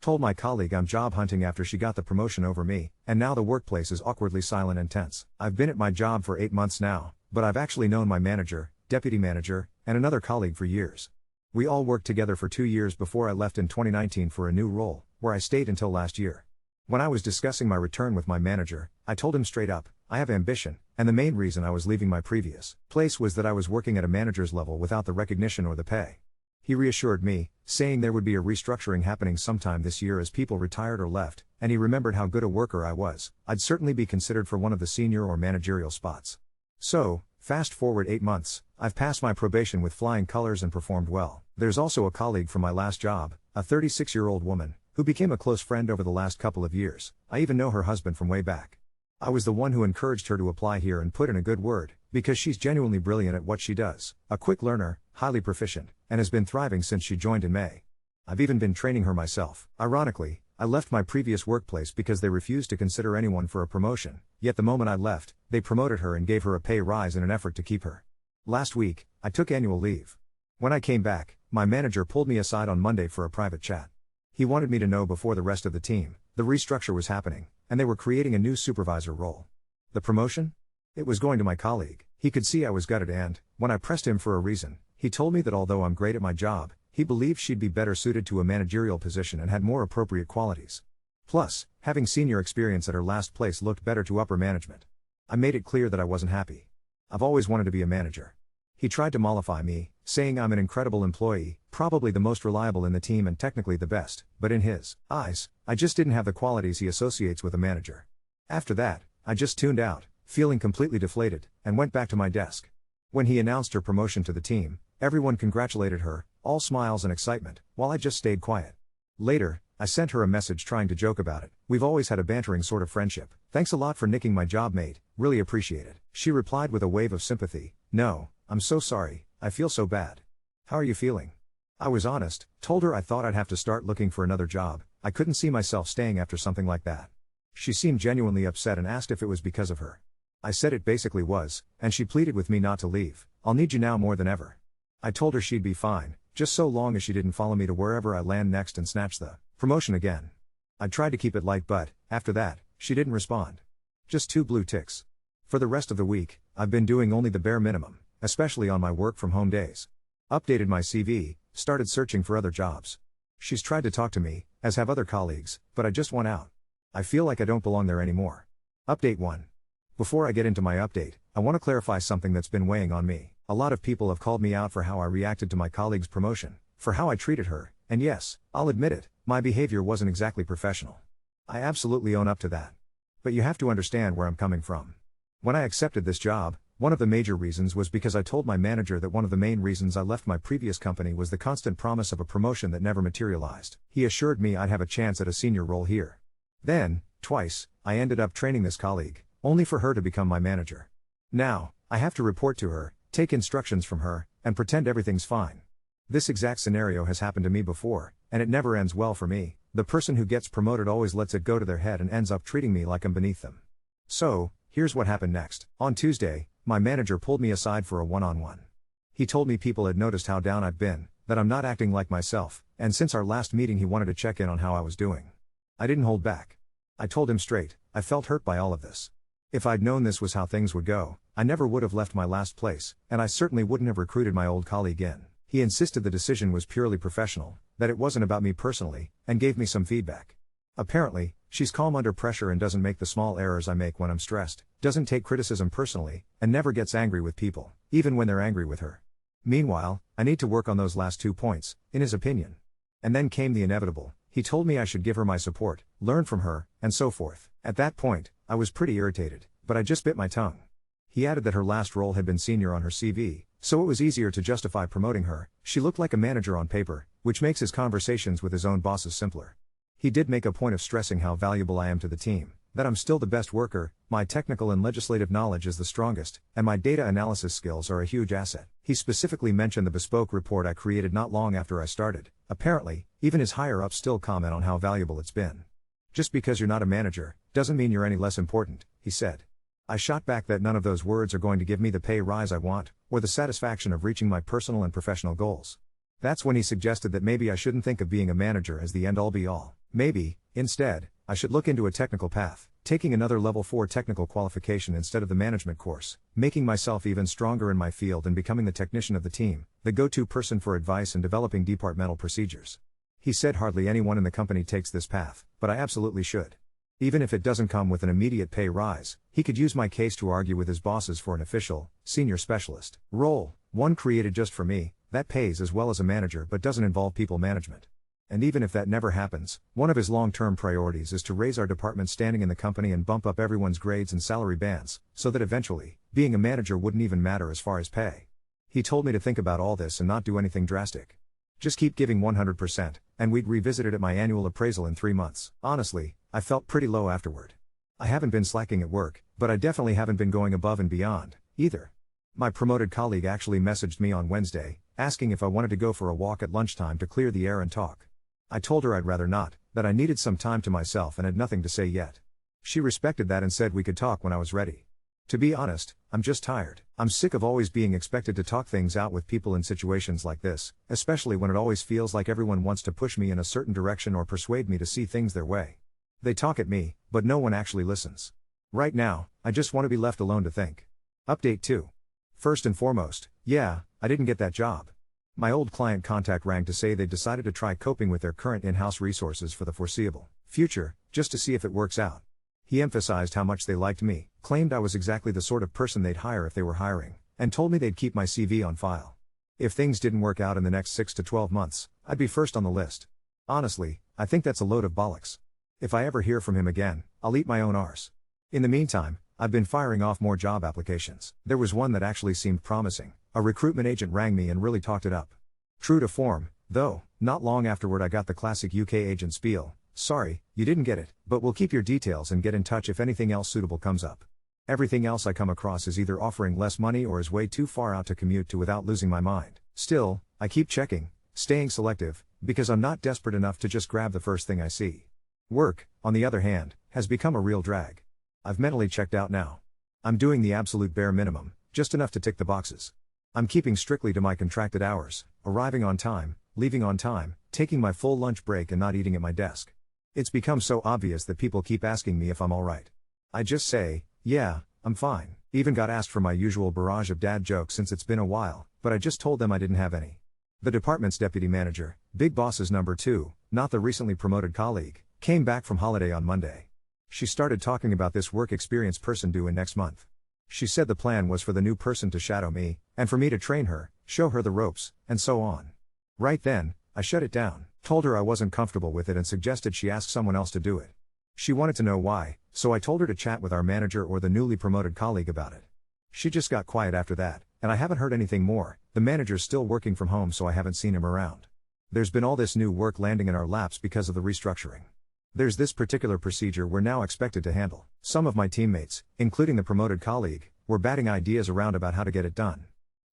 Told my colleague I'm job hunting after she got the promotion over me, and now the workplace is awkwardly silent and tense. I've been at my job for 8 months now, but I've actually known my manager, deputy manager, and another colleague for years. We all worked together for 2 years before I left in 2019 for a new role, where I stayed until last year. When I was discussing my return with my manager, I told him straight up, I have ambition, and the main reason I was leaving my previous place was that I was working at a manager's level without the recognition or the pay. He reassured me, saying there would be a restructuring happening sometime this year as people retired or left, and he remembered how good a worker I was. I'd certainly be considered for one of the senior or managerial spots. So, fast forward 8 months, I've passed my probation with flying colors and performed well. There's also a colleague from my last job, a 36-year-old woman, who became a close friend over the last couple of years. I even know her husband from way back. I was the one who encouraged her to apply here and put in a good word, because she's genuinely brilliant at what she does, a quick learner, highly proficient, and has been thriving since she joined in May. I've even been training her myself. Ironically, I left my previous workplace because they refused to consider anyone for a promotion, yet the moment I left, they promoted her and gave her a pay rise in an effort to keep her. Last week, I took annual leave. When I came back, my manager pulled me aside on Monday for a private chat. He wanted me to know before the rest of the team, the restructure was happening, and they were creating a new supervisor role. The promotion? It was going to my colleague. He could see I was gutted and, when I pressed him for a reason, he told me that although I'm great at my job, he believed she'd be better suited to a managerial position and had more appropriate qualities. Plus, having senior experience at her last place looked better to upper management. I made it clear that I wasn't happy. I've always wanted to be a manager. He tried to mollify me, saying I'm an incredible employee, probably the most reliable in the team and technically the best, but in his eyes, I just didn't have the qualities he associates with a manager. After that, I just tuned out, feeling completely deflated, and went back to my desk. When he announced her promotion to the team, everyone congratulated her, all smiles and excitement, while I just stayed quiet. Later, I sent her a message trying to joke about it. We've always had a bantering sort of friendship. Thanks a lot for nicking my job, mate, really appreciate it. She replied with a wave of sympathy, no, I'm so sorry, I feel so bad. How are you feeling? I was honest, told her I thought I'd have to start looking for another job. I couldn't see myself staying after something like that. She seemed genuinely upset and asked if it was because of her. I said it basically was, and she pleaded with me not to leave. I'll need you now more than ever. I told her she'd be fine, just so long as she didn't follow me to wherever I land next and snatch the promotion again. I tried to keep it light but, after that, she didn't respond. Just 2 blue ticks. For the rest of the week, I've been doing only the bare minimum, especially on my work from home days. Updated my CV, started searching for other jobs. She's tried to talk to me, as have other colleagues, but I just want out. I feel like I don't belong there anymore. Update 1. Before I get into my update, I want to clarify something that's been weighing on me. A lot of people have called me out for how I reacted to my colleague's promotion, for how I treated her, and yes, I'll admit it, my behavior wasn't exactly professional. I absolutely own up to that. But you have to understand where I'm coming from. When I accepted this job, one of the major reasons was because I told my manager that one of the main reasons I left my previous company was the constant promise of a promotion that never materialized. He assured me I'd have a chance at a senior role here. Then, twice, I ended up training this colleague, only for her to become my manager. Now, I have to report to her, take instructions from her, and pretend everything's fine. This exact scenario has happened to me before, and it never ends well for me. The person who gets promoted always lets it go to their head and ends up treating me like I'm beneath them. So, here's what happened next. On Tuesday, my manager pulled me aside for a one-on-one. He told me people had noticed how down I've been, that I'm not acting like myself, and since our last meeting he wanted to check in on how I was doing. I didn't hold back. I told him straight, I felt hurt by all of this. If I'd known this was how things would go, I never would have left my last place, and I certainly wouldn't have recruited my old colleague in. He insisted the decision was purely professional, that it wasn't about me personally, and gave me some feedback. Apparently, she's calm under pressure and doesn't make the small errors I make when I'm stressed, doesn't take criticism personally, and never gets angry with people, even when they're angry with her. Meanwhile, I need to work on those last 2 points, in his opinion. And then came the inevitable. He told me I should give her my support, learn from her, and so forth. At that point, I was pretty irritated, but I just bit my tongue. He added that her last role had been senior on her CV, so it was easier to justify promoting her. She looked like a manager on paper, which makes his conversations with his own bosses simpler. He did make a point of stressing how valuable I am to the team, that I'm still the best worker, my technical and legislative knowledge is the strongest, and my data analysis skills are a huge asset. He specifically mentioned the bespoke report I created not long after I started. Apparently, even his higher-ups still comment on how valuable it's been. Just because you're not a manager, doesn't mean you're any less important, he said. I shot back that none of those words are going to give me the pay rise I want, or the satisfaction of reaching my personal and professional goals. That's when he suggested that maybe I shouldn't think of being a manager as the end-all be-all. Maybe, instead, I should look into a technical path, taking another level 4 technical qualification instead of the management course, making myself even stronger in my field and becoming the technician of the team, the go-to person for advice and developing departmental procedures. He said hardly anyone in the company takes this path, but I absolutely should. Even if it doesn't come with an immediate pay rise, he could use my case to argue with his bosses for an official, senior specialist role, one created just for me, that pays as well as a manager but doesn't involve people management. And even if that never happens, one of his long-term priorities is to raise our department's standing in the company and bump up everyone's grades and salary bands, so that eventually, being a manager wouldn't even matter as far as pay. He told me to think about all this and not do anything drastic. Just keep giving 100%, and we'd revisit it at my annual appraisal in 3 months. Honestly, I felt pretty low afterward. I haven't been slacking at work, but I definitely haven't been going above and beyond, either. My promoted colleague actually messaged me on Wednesday, asking if I wanted to go for a walk at lunchtime to clear the air and talk. I told her I'd rather not, that I needed some time to myself and had nothing to say yet. She respected that and said we could talk when I was ready. To be honest, I'm just tired. I'm sick of always being expected to talk things out with people in situations like this, especially when it always feels like everyone wants to push me in a certain direction or persuade me to see things their way. They talk at me, but no one actually listens. Right now, I just want to be left alone to think. Update 2. First and foremost, yeah, I didn't get that job. My old client contact rang to say they'd decided to try coping with their current in-house resources for the foreseeable future, just to see if it works out. He emphasized how much they liked me, claimed I was exactly the sort of person they'd hire if they were hiring, and told me they'd keep my CV on file. If things didn't work out in the next 6 to 12 months, I'd be first on the list. Honestly, I think that's a load of bollocks. If I ever hear from him again, I'll eat my own arse. In the meantime, I've been firing off more job applications. There was one that actually seemed promising. A recruitment agent rang me and really talked it up. True to form, though, not long afterward I got the classic UK agent spiel. Sorry, you didn't get it, but we'll keep your details and get in touch if anything else suitable comes up. Everything else I come across is either offering less money or is way too far out to commute to without losing my mind. Still, I keep checking, staying selective, because I'm not desperate enough to just grab the first thing I see. Work, on the other hand, has become a real drag. I've mentally checked out now. I'm doing the absolute bare minimum, just enough to tick the boxes. I'm keeping strictly to my contracted hours, arriving on time, leaving on time, taking my full lunch break and not eating at my desk. It's become so obvious that people keep asking me if I'm alright. I just say, yeah, I'm fine. Even got asked for my usual barrage of dad jokes since it's been a while, but I just told them I didn't have any. The department's deputy manager, big boss's number 2, not the recently promoted colleague, came back from holiday on Monday. She started talking about this work experience person due in next month. She said the plan was for the new person to shadow me, and for me to train her, show her the ropes, and so on. Right then, I shut it down, told her I wasn't comfortable with it and suggested she ask someone else to do it. She wanted to know why, so I told her to chat with our manager or the newly promoted colleague about it. She just got quiet after that, and I haven't heard anything more. The manager's still working from home so I haven't seen him around. There's been all this new work landing in our laps because of the restructuring. There's this particular procedure we're now expected to handle. Some of my teammates, including the promoted colleague, were batting ideas around about how to get it done.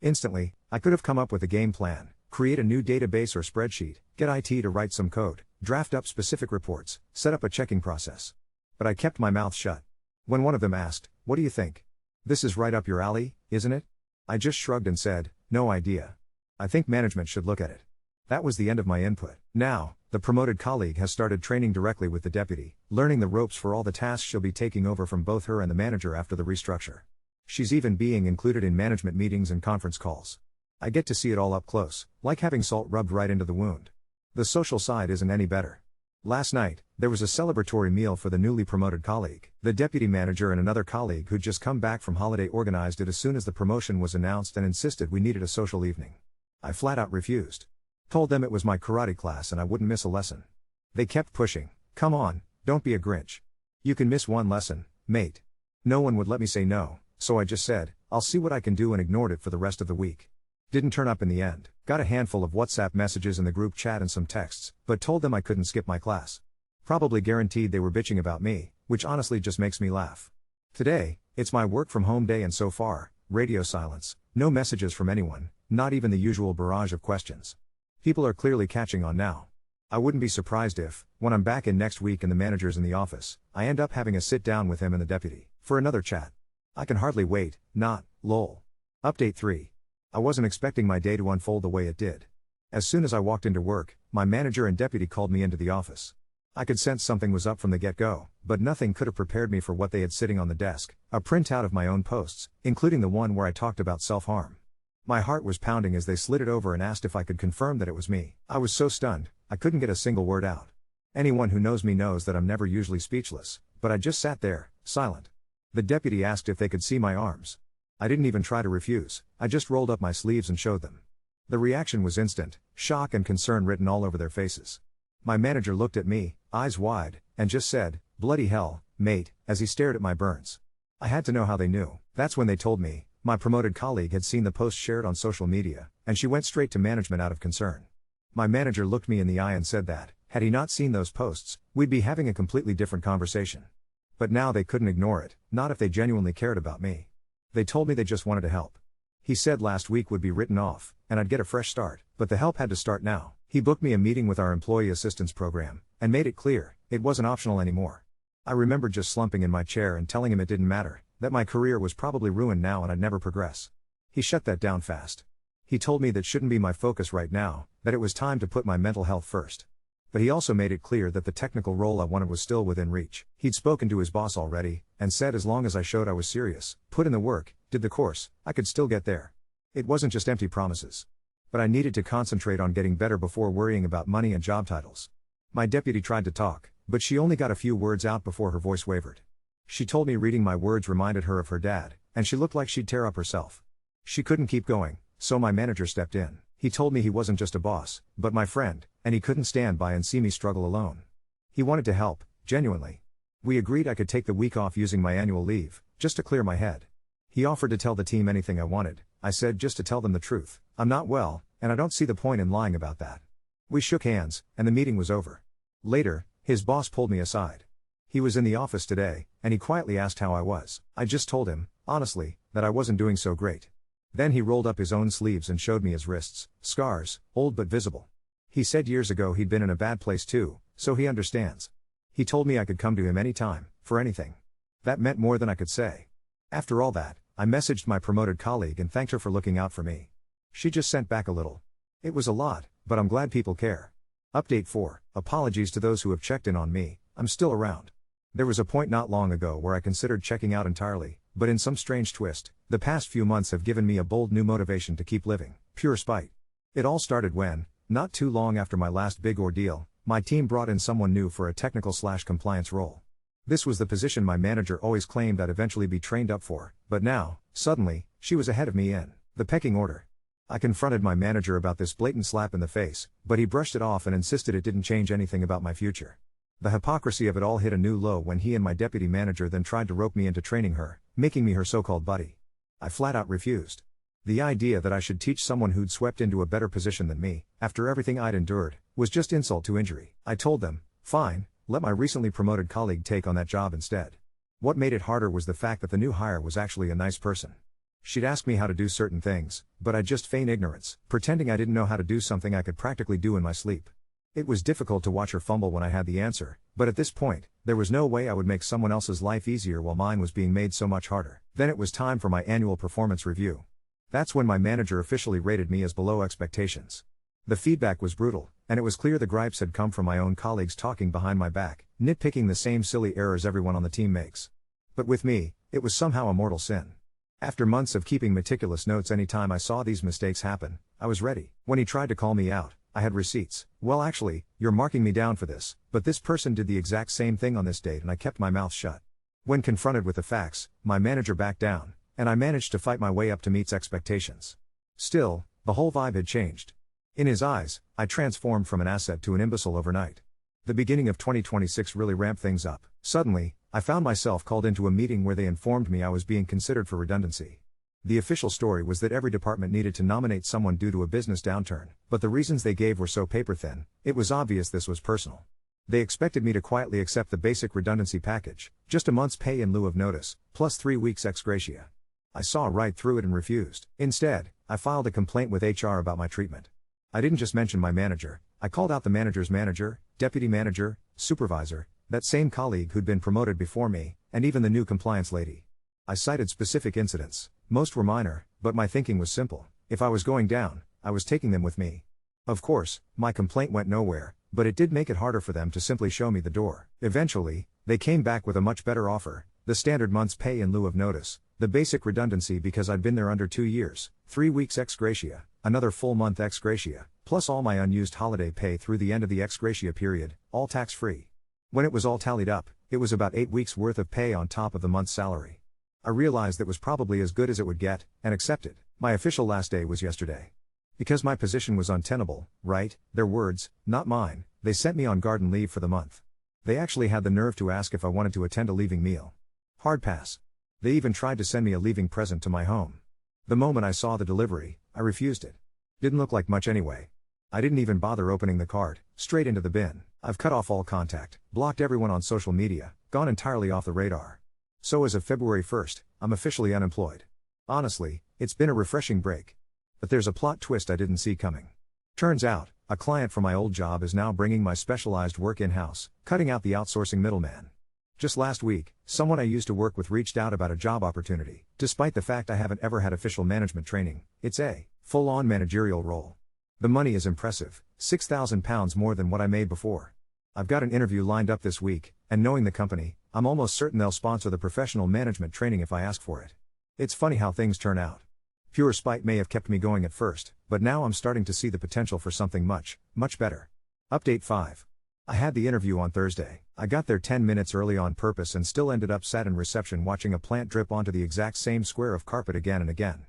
Instantly, I could have come up with a game plan, create a new database or spreadsheet, get IT to write some code, draft up specific reports, set up a checking process. But I kept my mouth shut. When one of them asked, "What do you think? This is right up your alley, isn't it?" I just shrugged and said, "No idea. I think management should look at it." That was the end of my input. Now, the promoted colleague has started training directly with the deputy, learning the ropes for all the tasks she'll be taking over from both her and the manager after the restructure. She's even being included in management meetings and conference calls. I get to see it all up close, like having salt rubbed right into the wound. The social side isn't any better. Last night, there was a celebratory meal for the newly promoted colleague. The deputy manager and another colleague who'd just come back from holiday organized it as soon as the promotion was announced and insisted we needed a social evening. I flat out refused. Told them it was my karate class and I wouldn't miss a lesson. They kept pushing. "Come on, don't be a Grinch. You can miss one lesson, mate." No one would let me say no, so I just said, "I'll see what I can do," and ignored it for the rest of the week. Didn't turn up in the end. Got a handful of WhatsApp messages in the group chat and some texts, but told them I couldn't skip my class. Probably guaranteed they were bitching about me, which honestly just makes me laugh. Today, it's my work from home day and so far, radio silence, no messages from anyone, not even the usual barrage of questions. People are clearly catching on now. I wouldn't be surprised if, when I'm back in next week and the manager's in the office, I end up having a sit down with him and the deputy, for another chat. I can hardly wait, lol. Update 3. I wasn't expecting my day to unfold the way it did. As soon as I walked into work, my manager and deputy called me into the office. I could sense something was up from the get-go, but nothing could have prepared me for what they had sitting on the desk, a printout of my own posts, including the one where I talked about self-harm. My heart was pounding as they slid it over and asked if I could confirm that it was me. I was so stunned, I couldn't get a single word out. Anyone who knows me knows that I'm never usually speechless, but I just sat there, silent. The deputy asked if they could see my arms. I didn't even try to refuse, I just rolled up my sleeves and showed them. The reaction was instant, shock and concern written all over their faces. My manager looked at me, eyes wide, and just said, "Bloody hell, mate," as he stared at my burns. I had to know how they knew. That's when they told me, my promoted colleague had seen the post shared on social media, and she went straight to management out of concern. My manager looked me in the eye and said that, had he not seen those posts, we'd be having a completely different conversation. But now they couldn't ignore it, not if they genuinely cared about me. They told me they just wanted to help. He said last week would be written off, and I'd get a fresh start, but the help had to start now. He booked me a meeting with our employee assistance program, and made it clear, it wasn't optional anymore. I remember just slumping in my chair and telling him it didn't matter, that my career was probably ruined now and I'd never progress. He shut that down fast. He told me that shouldn't be my focus right now, that it was time to put my mental health first. But he also made it clear that the technical role I wanted was still within reach. He'd spoken to his boss already, and said as long as I showed I was serious, put in the work, did the course, I could still get there. It wasn't just empty promises. But I needed to concentrate on getting better before worrying about money and job titles. My deputy tried to talk, but she only got a few words out before her voice wavered. She told me reading my words reminded her of her dad, and she looked like she'd tear up herself. She couldn't keep going, so my manager stepped in. He told me he wasn't just a boss, but my friend, and he couldn't stand by and see me struggle alone. He wanted to help, genuinely. We agreed I could take the week off using my annual leave, just to clear my head. He offered to tell the team anything I wanted. I said just to tell them the truth. I'm not well, and I don't see the point in lying about that. We shook hands, and the meeting was over. Later, his boss pulled me aside. He was in the office today, and he quietly asked how I was. I just told him, honestly, that I wasn't doing so great. Then he rolled up his own sleeves and showed me his wrists, scars, old but visible. He said years ago he'd been in a bad place too, so he understands. He told me I could come to him anytime, for anything. That meant more than I could say. After all that, I messaged my promoted colleague and thanked her for looking out for me. She just sent back a little. It was a lot, but I'm glad people care. Update 4, apologies to those who have checked in on me, I'm still around. There was a point not long ago where I considered checking out entirely, but in some strange twist, the past few months have given me a bold new motivation to keep living, pure spite. It all started when, not too long after my last big ordeal, my team brought in someone new for a technical/compliance role. This was the position my manager always claimed I'd eventually be trained up for, but now, suddenly, she was ahead of me in the pecking order. I confronted my manager about this blatant slap in the face, but he brushed it off and insisted it didn't change anything about my future. The hypocrisy of it all hit a new low when he and my deputy manager then tried to rope me into training her, making me her so-called buddy. I flat out refused. The idea that I should teach someone who'd swept into a better position than me, after everything I'd endured, was just insult to injury. I told them, fine, let my recently promoted colleague take on that job instead. What made it harder was the fact that the new hire was actually a nice person. She'd ask me how to do certain things, but I'd just feign ignorance, pretending I didn't know how to do something I could practically do in my sleep. It was difficult to watch her fumble when I had the answer, but at this point, there was no way I would make someone else's life easier while mine was being made so much harder. Then it was time for my annual performance review. That's when my manager officially rated me as below expectations. The feedback was brutal, and it was clear the gripes had come from my own colleagues talking behind my back, nitpicking the same silly errors everyone on the team makes. But with me, it was somehow a mortal sin. After months of keeping meticulous notes anytime I saw these mistakes happen, I was ready. When he tried to call me out, I had receipts. Well, actually, you're marking me down for this, but this person did the exact same thing on this date and I kept my mouth shut. When confronted with the facts, my manager backed down, and I managed to fight my way up to meet expectations. Still, the whole vibe had changed. In his eyes, I transformed from an asset to an imbecile overnight. The beginning of 2026 really ramped things up. Suddenly, I found myself called into a meeting where they informed me I was being considered for redundancy. The official story was that every department needed to nominate someone due to a business downturn, but the reasons they gave were so paper-thin, it was obvious this was personal. They expected me to quietly accept the basic redundancy package, just a month's pay in lieu of notice, plus 3 weeks ex gratia. I saw right through it and refused. Instead, I filed a complaint with HR about my treatment. I didn't just mention my manager, I called out the manager's manager, deputy manager, supervisor, that same colleague who'd been promoted before me, and even the new compliance lady. I cited specific incidents. Most were minor, but my thinking was simple. If I was going down, I was taking them with me. Of course, my complaint went nowhere, but it did make it harder for them to simply show me the door. Eventually, they came back with a much better offer: the standard month's pay in lieu of notice, the basic redundancy because I'd been there under 2 years, 3 weeks ex gratia, another full month ex gratia, plus all my unused holiday pay through the end of the ex gratia period, all tax-free. When it was all tallied up, it was about 8 weeks worth of pay on top of the month's salary. I realized that was probably as good as it would get, and accepted. My official last day was yesterday. Because my position was untenable, right, their words, not mine, they sent me on garden leave for the month. They actually had the nerve to ask if I wanted to attend a leaving meal. Hard pass. They even tried to send me a leaving present to my home. The moment I saw the delivery, I refused it. Didn't look like much anyway. I didn't even bother opening the card, straight into the bin. I've cut off all contact, blocked everyone on social media, gone entirely off the radar. So as of February 1st, I'm officially unemployed. Honestly, it's been a refreshing break. But there's a plot twist I didn't see coming. Turns out, a client from my old job is now bringing my specialized work in-house, cutting out the outsourcing middleman. Just last week, someone I used to work with reached out about a job opportunity. Despite the fact I haven't ever had official management training, it's a full-on managerial role. The money is impressive, £6,000 more than what I made before. I've got an interview lined up this week, and knowing the company, I'm almost certain they'll sponsor the professional management training if I ask for it. It's funny how things turn out. Pure spite may have kept me going at first, but now I'm starting to see the potential for something much, much better. Update 5. I had the interview on Thursday. I got there 10 minutes early on purpose and still ended up sat in reception watching a plant drip onto the exact same square of carpet again and again.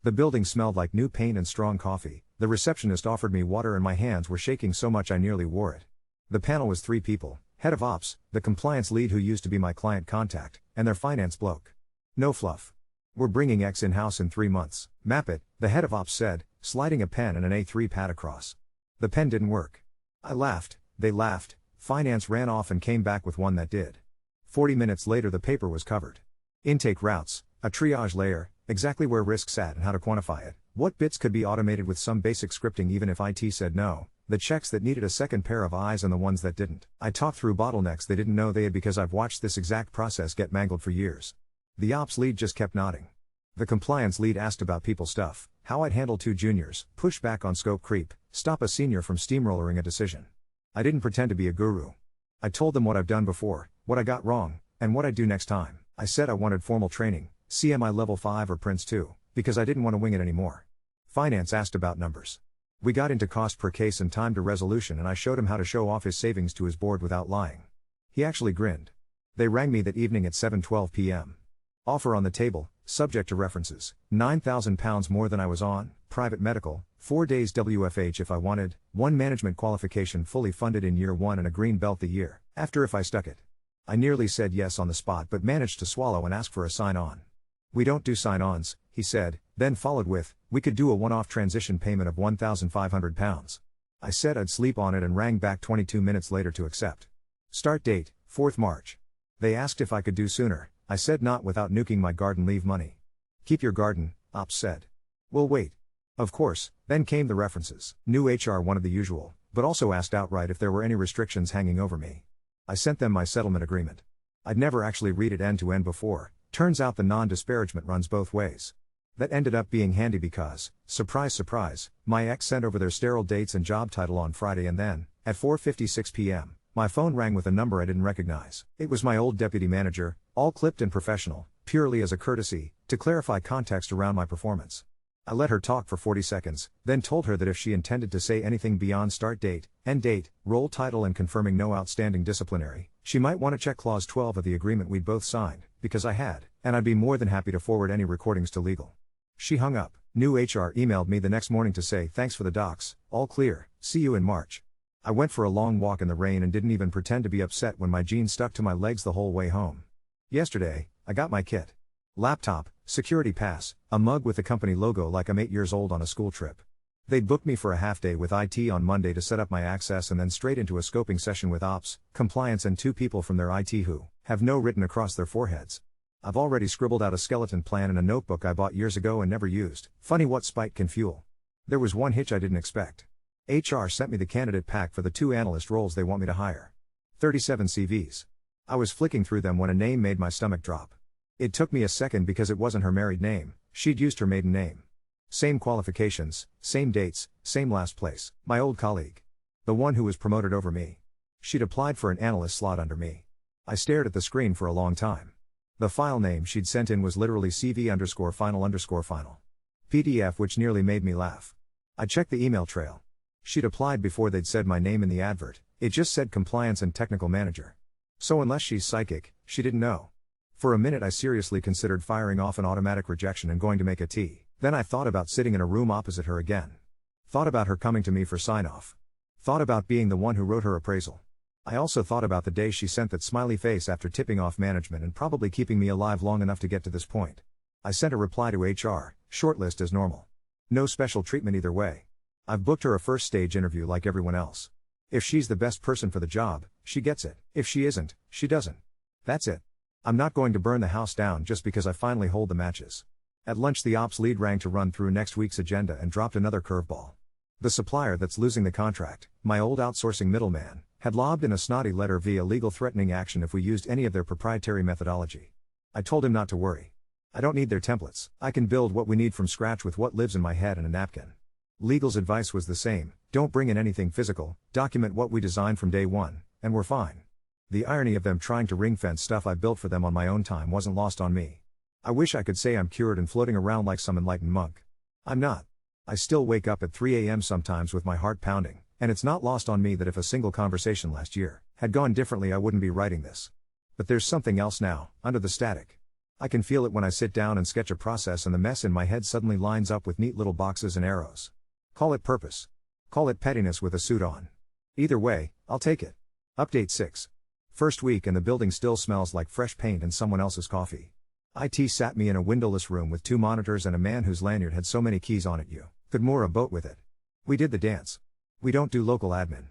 The building smelled like new paint and strong coffee. The receptionist offered me water and my hands were shaking so much I nearly wore it. The panel was 3 people: head of ops, the compliance lead who used to be my client contact, and their finance bloke. No fluff. We're bringing X in-house in 3 months. Map it, the head of ops said, sliding a pen and an A3 pad across. The pen didn't work. I laughed, they laughed, finance ran off and came back with one that did. 40 minutes later the paper was covered. Intake routes, a triage layer, exactly where risk sat and how to quantify it, what bits could be automated with some basic scripting even if IT said no, the checks that needed a second pair of eyes and the ones that didn't. I talked through bottlenecks they didn't know they had because I've watched this exact process get mangled for years. The ops lead just kept nodding. The compliance lead asked about people stuff, how I'd handle 2 juniors, push back on scope creep, stop a senior from steamrollering a decision. I didn't pretend to be a guru. I told them what I've done before, what I got wrong, and what I'd do next time. I said I wanted formal training, CMI level 5 or Prince 2, because I didn't want to wing it anymore. Finance asked about numbers. We got into cost per case and time to resolution and I showed him how to show off his savings to his board without lying. He actually grinned. They rang me that evening at 7:12 p.m. Offer on the table, subject to references, £9,000 more than I was on, private medical, 4 days WFH if I wanted, 1 management qualification fully funded in year 1 and a green belt the year after if I stuck it. I nearly said yes on the spot but managed to swallow and ask for a sign-on. We don't do sign-ons, he said, then followed with, we could do a one-off transition payment of £1,500. I said I'd sleep on it and rang back 22 minutes later to accept. Start date, 4th March. They asked if I could do sooner. I said not without nuking my garden leave money. Keep your garden, ops said. We'll wait. Of course, then came the references. New HR wanted the usual, but also asked outright if there were any restrictions hanging over me. I sent them my settlement agreement. I'd never actually read it end to end before. Turns out the non-disparagement runs both ways. That ended up being handy because, surprise surprise, my ex sent over their sterile dates and job title on Friday and then, at 4:56 p.m., my phone rang with a number I didn't recognize. It was my old deputy manager, all clipped and professional, purely as a courtesy, to clarify context around my performance. I let her talk for 40 seconds, then told her that if she intended to say anything beyond start date, end date, role title and confirming no outstanding disciplinary, she might want to check clause 12 of the agreement we'd both signed, because I had, and I'd be more than happy to forward any recordings to legal. She hung up. New HR emailed me the next morning to say thanks for the docs, all clear, see you in March. I went for a long walk in the rain and didn't even pretend to be upset when my jeans stuck to my legs the whole way home. Yesterday, I got my kit. Laptop, security pass, a mug with the company logo like I'm 8 years old on a school trip. They'd booked me for a half day with IT on Monday to set up my access and then straight into a scoping session with ops, compliance and 2 people from their IT who have no written across their foreheads. I've already scribbled out a skeleton plan in a notebook I bought years ago and never used. Funny what spite can fuel. There was one hitch I didn't expect. HR sent me the candidate pack for the 2 analyst roles they want me to hire. 37 CVs. I was flicking through them when a name made my stomach drop. It took me a second because it wasn't her married name, she'd used her maiden name. Same qualifications, same dates, same last place. My old colleague. The one who was promoted over me. She'd applied for an analyst slot under me. I stared at the screen for a long time. The file name she'd sent in was literally CV_final_final. PDF, which nearly made me laugh. I checked the email trail. She'd applied before they'd said my name in the advert, it just said compliance and technical manager. So unless she's psychic, she didn't know. For a minute I seriously considered firing off an automatic rejection and going to make a tea. Then I thought about sitting in a room opposite her again. Thought about her coming to me for sign-off. Thought about being the one who wrote her appraisal. I also thought about the day she sent that smiley face after tipping off management and probably keeping me alive long enough to get to this point. I sent a reply to HR, shortlist as normal. No special treatment either way. I've booked her a first stage interview like everyone else. If she's the best person for the job, she gets it. If she isn't, she doesn't. That's it. I'm not going to burn the house down just because I finally hold the matches. At lunch the ops lead rang to run through next week's agenda and dropped another curveball. The supplier that's losing the contract, my old outsourcing middleman, had lobbed in a snotty letter via legal threatening action if we used any of their proprietary methodology. I told him not to worry. I don't need their templates, I can build what we need from scratch with what lives in my head and a napkin. Legal's advice was the same, don't bring in anything physical, document what we designed from day one, and we're fine. The irony of them trying to ring-fence stuff I built for them on my own time wasn't lost on me. I wish I could say I'm cured and floating around like some enlightened monk. I'm not. I still wake up at 3 a.m. sometimes with my heart pounding, and it's not lost on me that if a single conversation last year had gone differently I wouldn't be writing this. But there's something else now, under the static. I can feel it when I sit down and sketch a process and the mess in my head suddenly lines up with neat little boxes and arrows. Call it purpose. Call it pettiness with a suit on. Either way, I'll take it. Update 6. First week and the building still smells like fresh paint and someone else's coffee. IT sat me in a windowless room with 2 monitors and a man whose lanyard had so many keys on it you could moor a boat with it. We did the dance. We don't do local admin.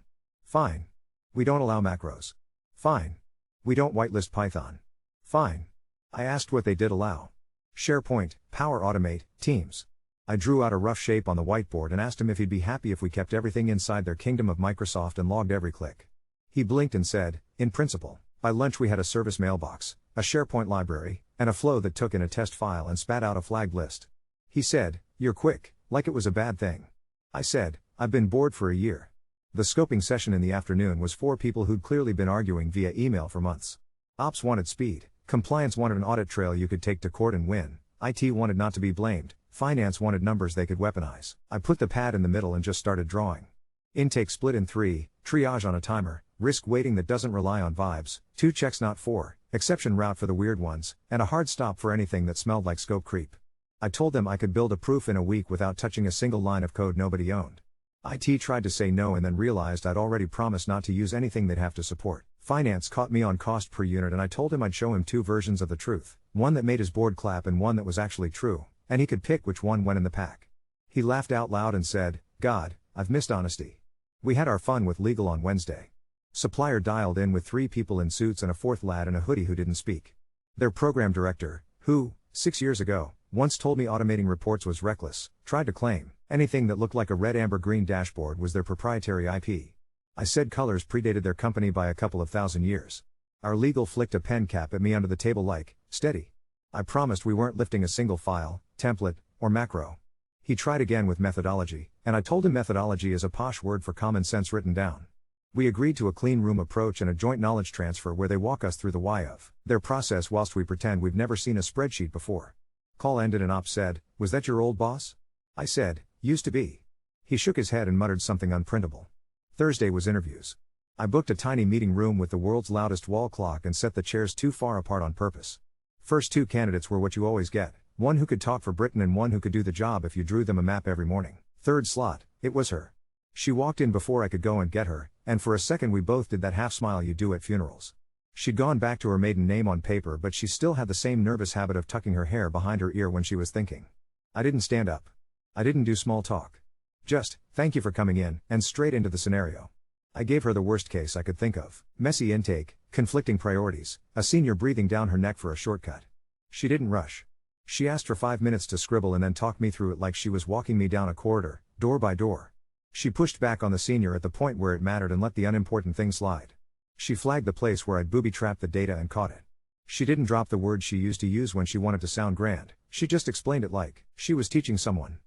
Fine. We don't allow macros. Fine. We don't whitelist Python. Fine. I asked what they did allow. SharePoint, Power Automate, Teams. I drew out a rough shape on the whiteboard and asked him if he'd be happy if we kept everything inside their kingdom of Microsoft and logged every click. He blinked and said, in principle. By lunch we had a service mailbox, a SharePoint library, and a flow that took in a test file and spat out a flagged list. He said, you're quick, like it was a bad thing. I said, I've been bored for a year. The scoping session in the afternoon was 4 people who'd clearly been arguing via email for months. Ops wanted speed, compliance wanted an audit trail you could take to court and win, IT wanted not to be blamed, finance wanted numbers they could weaponize. I put the pad in the middle and just started drawing. Intake split in 3, triage on a timer, risk weighting that doesn't rely on vibes, 2 checks not 4, exception route for the weird ones, and a hard stop for anything that smelled like scope creep. I told them I could build a proof in a week without touching a single line of code nobody owned. IT tried to say no and then realized I'd already promised not to use anything they'd have to support. Finance caught me on cost per unit and I told him I'd show him 2 versions of the truth, one that made his board clap and one that was actually true, and he could pick which one went in the pack. He laughed out loud and said, God, I've missed honesty. We had our fun with legal on Wednesday. Supplier dialed in with 3 people in suits and a 4th lad in a hoodie who didn't speak. Their program director, who, 6 years ago, once told me automating reports was reckless, tried to claim anything that looked like a red amber green dashboard was their proprietary IP. I said colors predated their company by a couple of thousand years. Our legal flicked a pen cap at me under the table like, steady. I promised we weren't lifting a single file, template, or macro. He tried again with methodology, and I told him methodology is a posh word for common sense written down. We agreed to a clean room approach and a joint knowledge transfer where they walk us through the why of their process whilst we pretend we've never seen a spreadsheet before. Call ended and Ops said, was that your old boss? I said, used to be. He shook his head and muttered something unprintable. Thursday was interviews. I booked a tiny meeting room with the world's loudest wall clock and set the chairs too far apart on purpose. First 2 candidates were what you always get, one who could talk for Britain and one who could do the job if you drew them a map every morning. 3rd slot, it was her. She walked in before I could go and get her, and for a second we both did that half smile you do at funerals. She'd gone back to her maiden name on paper but she still had the same nervous habit of tucking her hair behind her ear when she was thinking. I didn't stand up. I didn't do small talk. Just, thank you for coming in, and straight into the scenario. I gave her the worst case I could think of. Messy intake, conflicting priorities, a senior breathing down her neck for a shortcut. She didn't rush. She asked for 5 minutes to scribble and then talked me through it like she was walking me down a corridor, door by door. She pushed back on the senior at the point where it mattered and let the unimportant thing slide. She flagged the place where I'd booby-trapped the data and caught it. She didn't drop the words she used to use when she wanted to sound grand, she just explained it like she was teaching someone.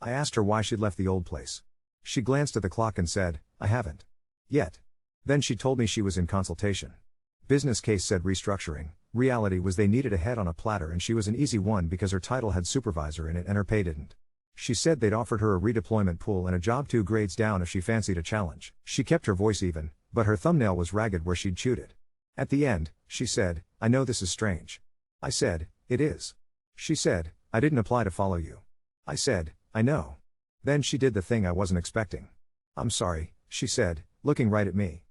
I asked her why she'd left the old place. She glanced at the clock and said, "I haven't. Yet." Then she told me she was in consultation. Business case said restructuring, reality was they needed a head on a platter and she was an easy one because her title had supervisor in it and her pay didn't. She said they'd offered her a redeployment pool and a job 2 grades down if she fancied a challenge. She kept her voice even, but her thumbnail was ragged where she'd chewed it. At the end, she said, "I know this is strange." I said, "It is." She said, "I didn't apply to follow you." I said, "I know." Then she did the thing I wasn't expecting. "I'm sorry," she said, looking right at me.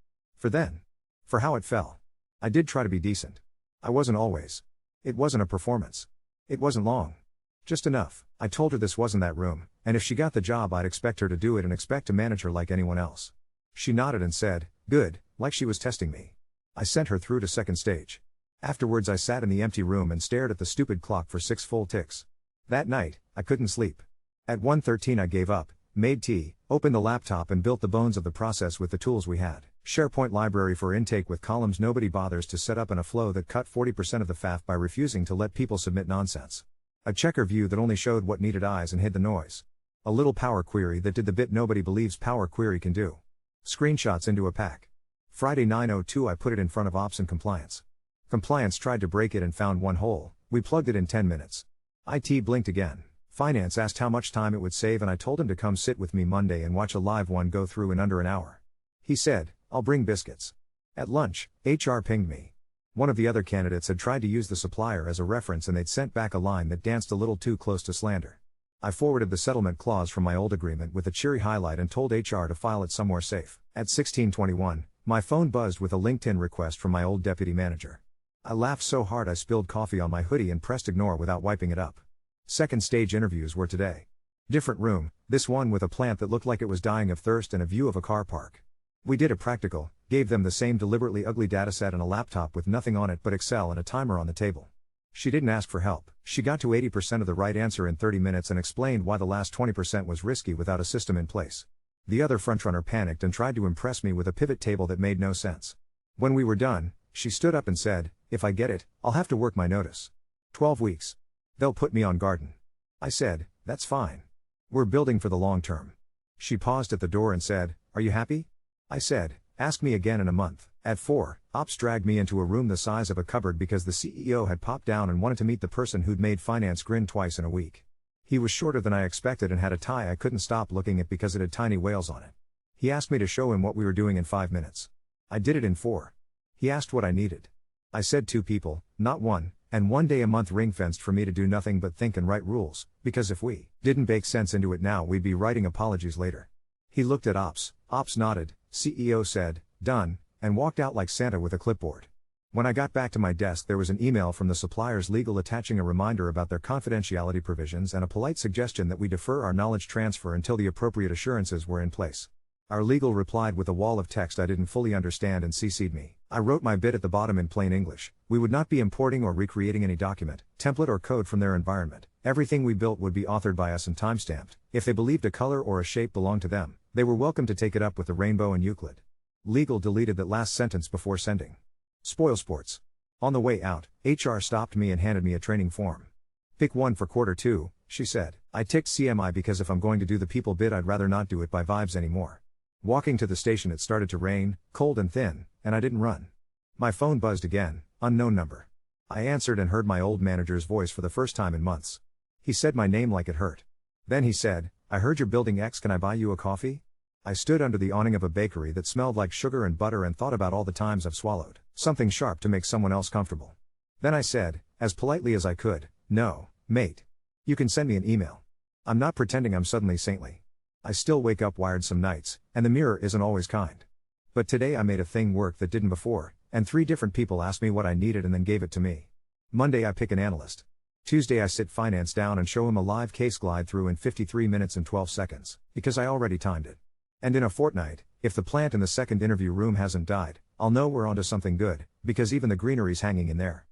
For how it fell. I did try to be decent. I wasn't always. It wasn't a performance. It wasn't long. Just enough. I told her this wasn't that room, and if she got the job I'd expect her to do it and expect to manage her like anyone else. She nodded and said, "Good," like she was testing me. I sent her through to second stage. Afterwards I sat in the empty room and stared at the stupid clock for 6 full ticks. That night, I couldn't sleep. At 1:13 I gave up, made tea, opened the laptop and built the bones of the process with the tools we had. SharePoint library for intake with columns nobody bothers to set up in a flow that cut 40% of the faff by refusing to let people submit nonsense. A checker view that only showed what needed eyes and hid the noise. A little Power Query that did the bit nobody believes Power Query can do. Screenshots into a pack. Friday 9:02 I put it in front of Ops and Compliance. Compliance tried to break it and found one hole, we plugged it in 10 minutes. IT blinked again. Finance asked how much time it would save and I told him to come sit with me Monday and watch a live one go through in under an hour. He said, "I'll bring biscuits." At lunch, HR pinged me. One of the other candidates had tried to use the supplier as a reference and they'd sent back a line that danced a little too close to slander. I forwarded the settlement clause from my old agreement with a cheery highlight and told HR to file it somewhere safe. At 16:21, my phone buzzed with a LinkedIn request from my old deputy manager. I laughed so hard I spilled coffee on my hoodie and pressed ignore without wiping it up. Second stage interviews were today. Different room, this one with a plant that looked like it was dying of thirst and a view of a car park. We did a practical, gave them the same deliberately ugly dataset and a laptop with nothing on it but Excel and a timer on the table. She didn't ask for help. She got to 80% of the right answer in 30 minutes and explained why the last 20% was risky without a system in place. The other frontrunner panicked and tried to impress me with a pivot table that made no sense. When we were done, she stood up and said, "If I get it, I'll have to work my notice. 12 weeks. They'll put me on garden." I said, "That's fine. We're building for the long term." She paused at the door and said, "Are you happy?" I said, "Ask me again in a month." At 4, Ops dragged me into a room the size of a cupboard because the CEO had popped down and wanted to meet the person who'd made finance grin twice in a week. He was shorter than I expected and had a tie I couldn't stop looking at because it had tiny whales on it. He asked me to show him what we were doing in 5 minutes. I did it in 4. He asked what I needed. I said 2 people, not 1, and 1 day a month ring-fenced for me to do nothing but think and write rules, because if we didn't bake sense into it now we'd be writing apologies later. He looked at Ops nodded, CEO said, "Done," and walked out like Santa with a clipboard. When I got back to my desk there was an email from the supplier's legal attaching a reminder about their confidentiality provisions and a polite suggestion that we defer our knowledge transfer until the appropriate assurances were in place. Our legal replied with a wall of text I didn't fully understand and CC'd me. I wrote my bit at the bottom in plain English. We would not be importing or recreating any document, template or code from their environment. Everything we built would be authored by us and timestamped. If they believed a color or a shape belonged to them, they were welcome to take it up with the rainbow and Euclid. Legal deleted that last sentence before sending. Spoil sports. On the way out, HR stopped me and handed me a training form. "Pick one for quarter 2, she said. I ticked CMI because if I'm going to do the people bit I'd rather not do it by vibes anymore. Walking to the station it started to rain, cold and thin, and I didn't run. My phone buzzed again, unknown number. I answered and heard my old manager's voice for the first time in months. He said my name like it hurt. Then he said, "I heard you're building X, can I buy you a coffee?" I stood under the awning of a bakery that smelled like sugar and butter and thought about all the times I've swallowed something sharp to make someone else comfortable. Then I said, as politely as I could, "No, mate. You can send me an email. I'm not pretending I'm suddenly saintly. I still wake up wired some nights, and the mirror isn't always kind. But today I made a thing work that didn't before, and 3 different people asked me what I needed and then gave it to me. Monday I pick an analyst. Tuesday I sit finance down and show him a live case glide through in 53 minutes and 12 seconds, because I already timed it. And in a fortnight, if the plant in the second interview room hasn't died, I'll know we're onto something good, because even the greenery's hanging in there.